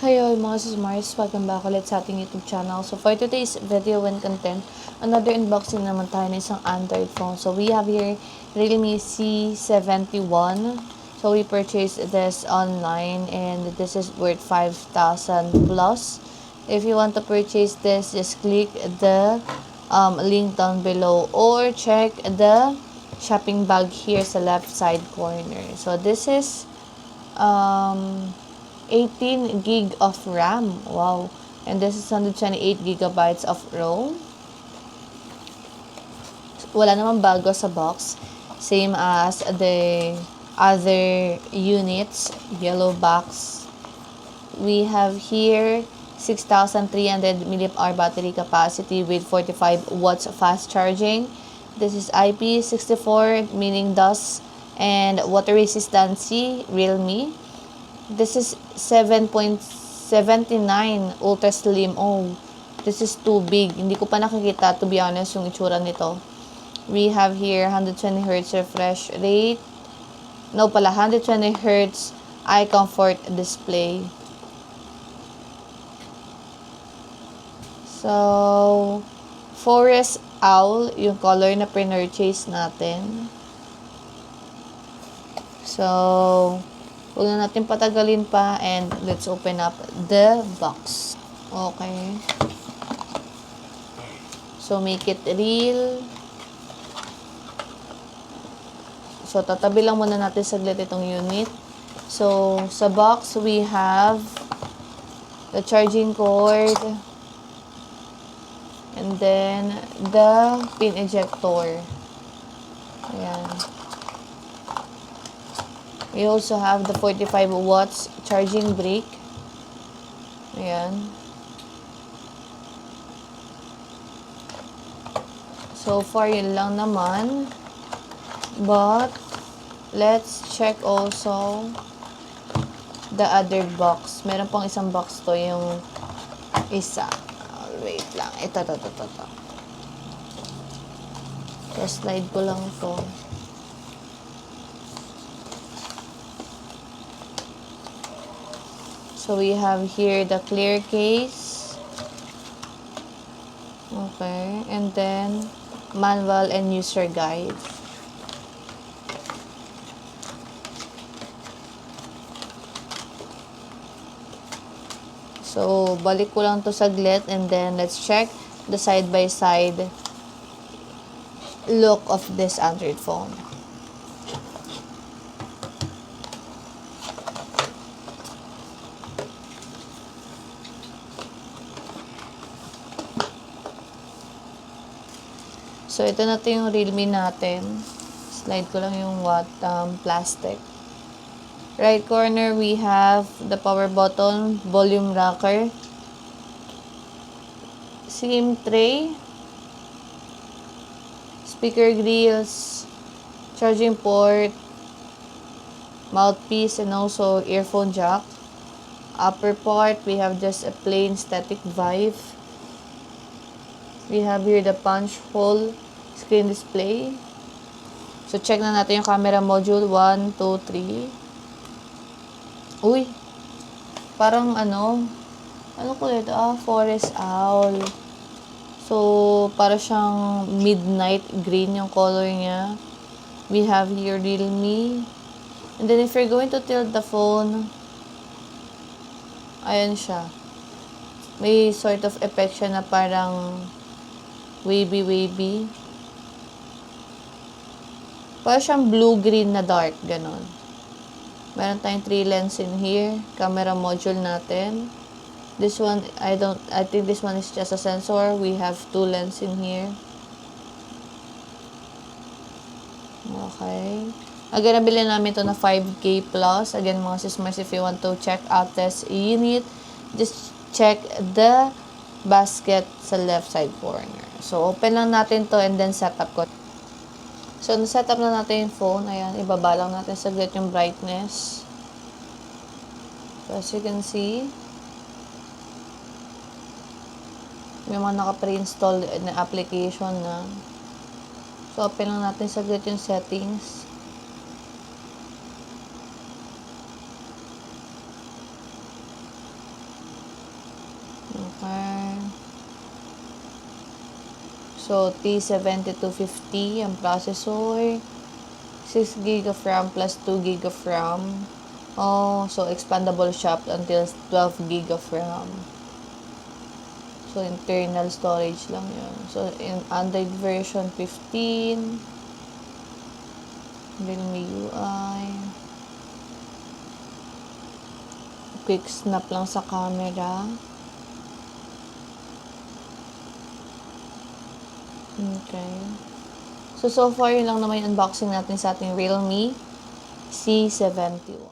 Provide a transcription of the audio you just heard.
Hi all mga Mars, welcome back ulit sa ating YouTube channel. So for today's video and content, another unboxing naman tayo ng isang Android phone. So we have here Realme C71. So we purchased this online and this is worth 5,000 plus. If you want to purchase this, just click the link down below or check the shopping bag here sa left side corner. So this is 18 gig of RAM. Wow. And this is 128 gigabytes of ROM. Wala namang bago sa box. Same as the other units. Yellow box. We have here 6,300 mAh battery capacity with 45 watts fast charging. This is IP64, meaning dust and water resistancy, Realme. This is 7.79 ultra slim. Oh, this is too big. Hindi ko pa nakikita, to be honest, yung itsura nito. We have here 120 Hz refresh rate. No pala, 120 Hz eye comfort display. So, Forest Owl, yung color na pinurchase natin. So, huwag na natin patagalin pa and let's open up the box. Okay. So, make it real. So, tatabi lang muna natin saglit itong unit. So, sa box, we have the charging cord and then the pin ejector. Ayan. We also have the 45 watts charging brick. Ayan. So far, yun lang naman. But, let's check also the other box. Meron pang isang box to, yung isa. Wait lang. Ito. So, slide ko lang to. So, we have here the clear case. Okay. And then, manual and user guide. So, balik ko lang to saglit and then let's check the side-by-side look of this Android phone. So, ito na yung Realme natin. Slide ko lang yung plastic. Right corner, we have the power button, volume rocker, SIM tray, speaker grills, charging port, mouthpiece, and also earphone jack. Upper part, we have just a plain static vibe. We have here the punch hole screen display. So, check na natin yung camera module. 1, 2, 3. Uy! Parang ano ko ito? Forest Owl. So, para siyang midnight green yung color niya. We have here Realme. And then, if you're going to tilt the phone, ayan siya. May sort of effect siya na parang wavy. Parang siyang blue-green na dark, ganon. Meron tayong 3 lens in here. Camera module natin. This one, I think this one is just a sensor. We have 2 lens in here. Okay. Again, nabili namin ito na 5K plus. Again, mga Mars, if you want to check out this unit, just check the basket sa left side corner. So, open lang natin to and then setup ko. So, na-setup na natin yung phone. Ayan, ibaba lang natin saglit yung brightness. So, as you can see, may mga naka-pre-install na application na. So, open lang natin saglit yung settings. So, T7250 ang processor. 6 gig of RAM plus 2 gig of RAM. Oh, so expandable shop until 12 gig of RAM. So, internal storage lang yun. So, in Android version 15. Realme UI. Quick snap lang sa camera. Okay. So far, yun lang naman yung unboxing natin sa ating Realme C71.